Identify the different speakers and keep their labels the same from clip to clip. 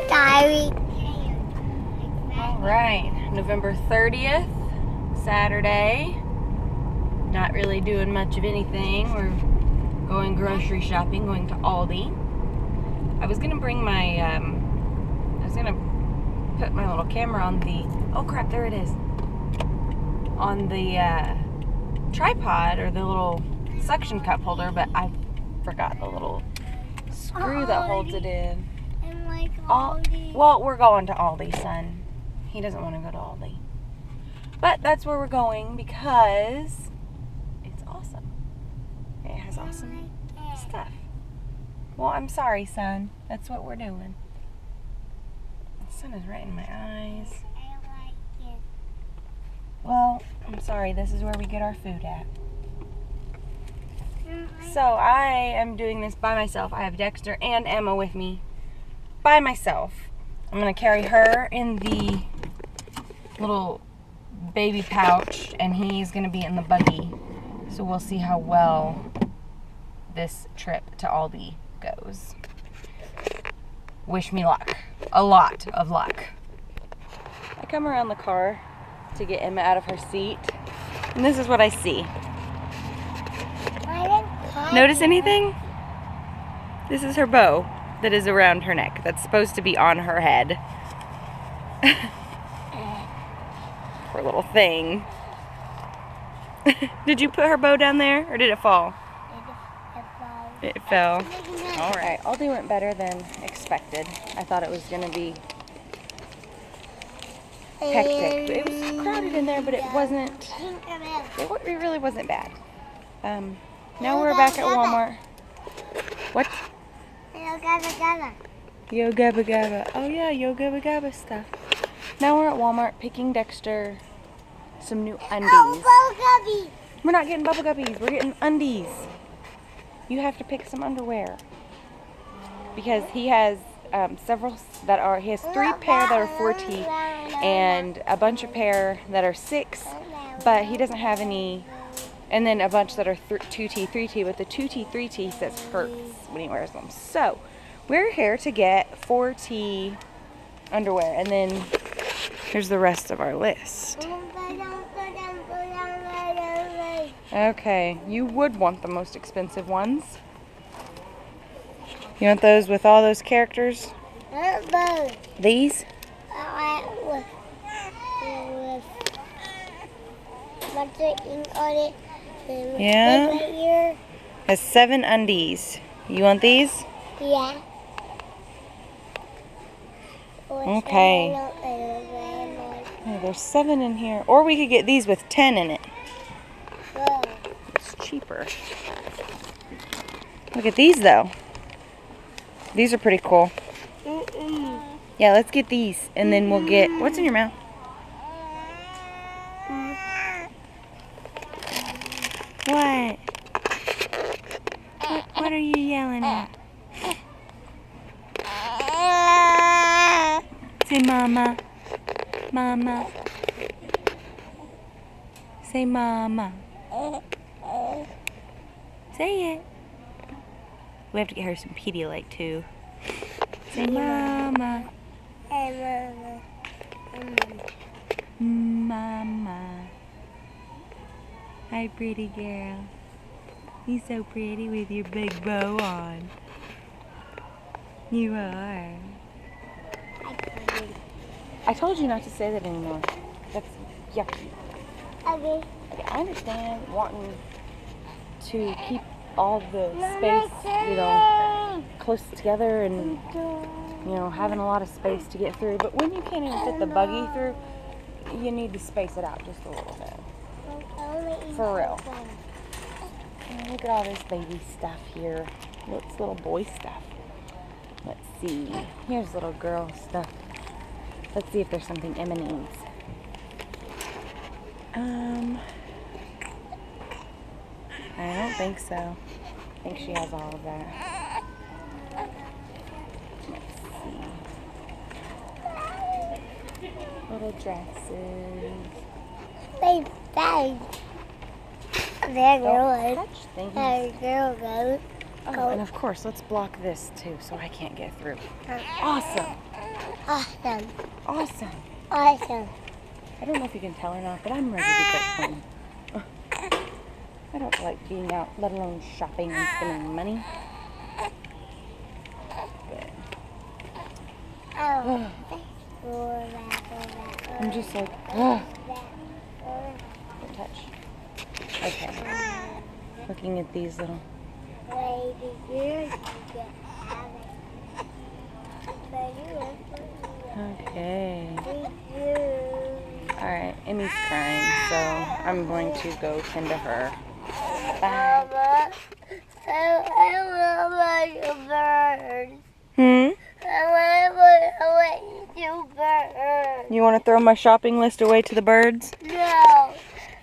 Speaker 1: diary.
Speaker 2: All right, November 30th, Saturday. Not really doing much of anything. We're going grocery shopping, going to Aldi. I was gonna bring my, I was gonna put my little camera on the, oh crap, there it is. On the tripod, or the little suction cup holder, but I forgot the little screw that holds it in.
Speaker 1: And like Aldi.
Speaker 2: Well, we're going to Aldi, son. He doesn't want to go to Aldi. But that's where we're going because it's awesome. It has awesome stuff. Well, I'm sorry, son. That's what we're doing. The sun is right in my eyes.
Speaker 1: I like it.
Speaker 2: Well, I'm sorry. This is where we get our food at. So I am doing this by myself. I have Dexter and Emma with me by myself. I'm going to carry her in the little baby pouch, and he's going to be in the buggy. So we'll see how well this trip to Aldi goes. Wish me luck. A lot of luck. I come around the car to get Emma out of her seat, and this is what I see. Notice anything? This is her bow that is around her neck. That's supposed to be on her head. Poor little thing. Did you put her bow down there, or did it fall? It fell. Alright, Aldi went better than expected. I thought it was going to be hectic. It was crowded in there, but it wasn't, it really wasn't bad. Now we're back at Walmart. What?
Speaker 1: Yo Gabba Gabba.
Speaker 2: Yo Gabba Gabba. Oh yeah, Yo Gabba Gabba stuff. Now we're at Walmart picking Dexter some new undies.
Speaker 1: Oh,
Speaker 2: We're not getting Bubble Guppies, we're getting undies. You have to pick some underwear. Because he has several that are, he has 3 pair that are 4T and a bunch of pair that are 6, but he doesn't have any. And then a bunch that are 2T, 3T, but the 2T, 3T says hurts when he wears them. So, we're here to get 4T underwear, and then here's the rest of our list. Okay, you would want the most expensive ones. You want those with all those characters? These? Yeah. Has 7 undies. You want these?
Speaker 1: Yeah.
Speaker 2: Okay. Oh, there's 7 in here. Or we could get these with 10 in it. It's cheaper. Look at these though. These are pretty cool. Yeah, let's get these, and then we'll get, what's in your mouth? What? What are you yelling at? Say mama. Mama. Say mama. Say it. We have to get her some Pedialyte too. Say mama. Mama. Hi, pretty girl. You're so pretty with your big bow on. You are. I told you not to say that anymore. That's yucky.
Speaker 1: Okay.
Speaker 2: I understand wanting to keep all the space, you know, close together and, you know, having a lot of space to get through. But when you can't even fit the buggy through, you need to space it out just a little bit. For real. And look at all this baby stuff here. It's little boy stuff. Let's see. Here's little girl stuff. Let's see if there's something Emma needs. I don't think so. I think she has all of that. Let's see. Little dresses.
Speaker 1: Big bag. There
Speaker 2: Don't
Speaker 1: goes.
Speaker 2: touch things.
Speaker 1: There goes.
Speaker 2: Oh, and of course, let's block this too so I can't get through. Awesome.
Speaker 1: Awesome.
Speaker 2: Awesome.
Speaker 1: Awesome.
Speaker 2: I don't know if you can tell or not, but I'm ready to go home. I don't like being out, let alone shopping and spending money.
Speaker 1: Oh.
Speaker 2: I'm just like, ugh. Don't touch. Okay. Looking at these little. Okay. Alright, Emmy's crying, so I'm going to go tend to her. Bye.
Speaker 1: Mama, I want a bird.
Speaker 2: Hmm?
Speaker 1: I want you bird.
Speaker 2: You want to throw my shopping list away to the birds?
Speaker 1: No,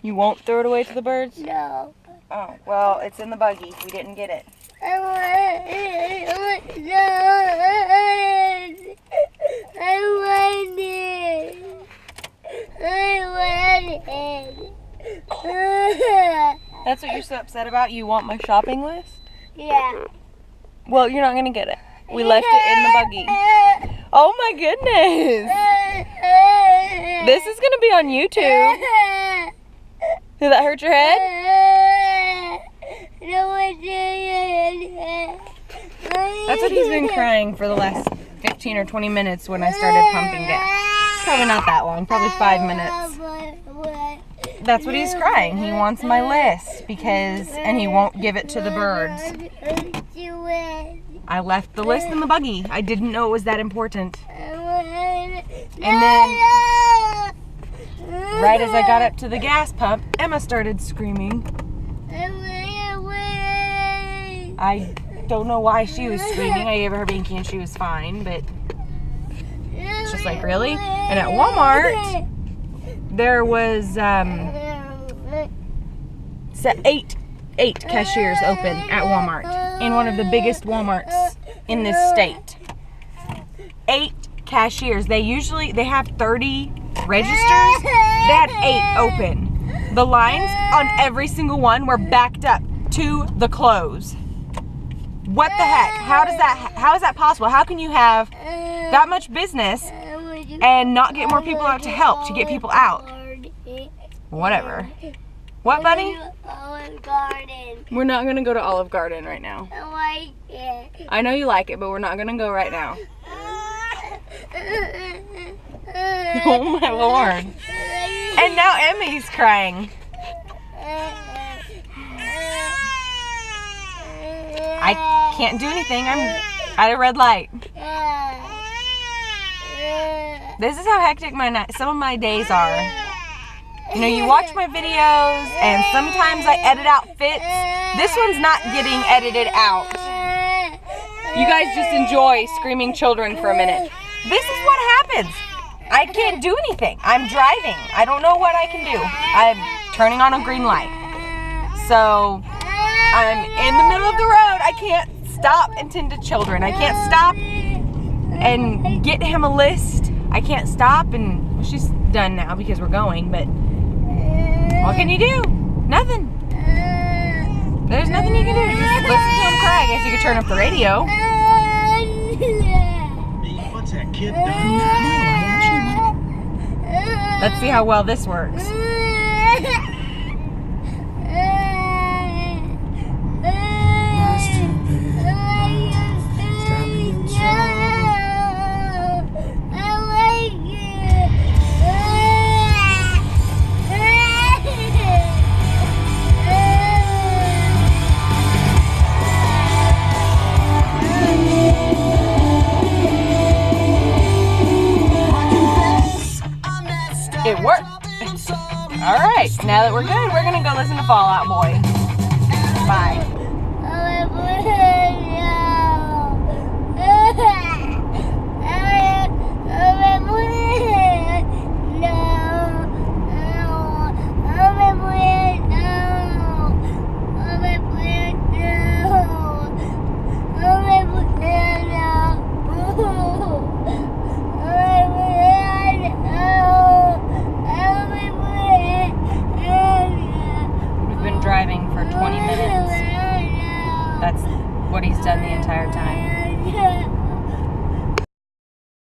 Speaker 2: You won't throw it away to the birds?
Speaker 1: no.
Speaker 2: Oh, well, it's in the buggy. We didn't get it.
Speaker 1: I want it. I want it.
Speaker 2: That's what you're so upset about? You want my shopping list?
Speaker 1: Yeah.
Speaker 2: Well, you're not going to get it. We left it in the buggy. Oh my goodness. This is going to be on YouTube. Did that hurt your head? That's what he's been crying for the last 15 or 20 minutes when I started pumping gas. Probably not that long, probably 5 minutes. That's what he's crying. He wants my list and he won't give it to the birds. I left the list in the buggy. I didn't know it was that important. And then, right as I got up to the gas pump, Emma started screaming. I don't know why she was screaming. I gave her Binky and she was fine, but it's just like, really? And at Walmart, there was 8 cashiers open at Walmart, in one of the biggest Walmarts in this state. 8 cashiers. They have 30 registers. They had 8 open. The lines on every single one were backed up to the close. What the heck? How is that possible? How can you have that much business and not get more people out to help, to get people out? Whatever. What, buddy?
Speaker 1: Olive Garden.
Speaker 2: We're not going to go to Olive Garden right now.
Speaker 1: I like it.
Speaker 2: I know you like it, but we're not going to go right now. Oh my Lord. And now Emmy's crying. I can't do anything. I'm at a red light. This is how hectic some of my days are. You know, you watch my videos and sometimes I edit out fits. This one's not getting edited out. You guys just enjoy screaming children for a minute. This is what happens. I can't do anything. I'm driving. I don't know what I can do. I'm turning on a green light. So I'm in the middle of the road. I can't stop and tend to children. I can't stop and get him a list. I can't stop and, well, she's done now because we're going, but what can you do? Nothing. There's nothing you can do. Just listen to him cry. I guess you could turn up the radio.
Speaker 3: What's that kid done?
Speaker 2: Let's see how well this works. It worked. All right, now that we're good, we're gonna go listen to Fall Out Boy. Bye. Driving for 20 minutes. That's what he's done the entire time.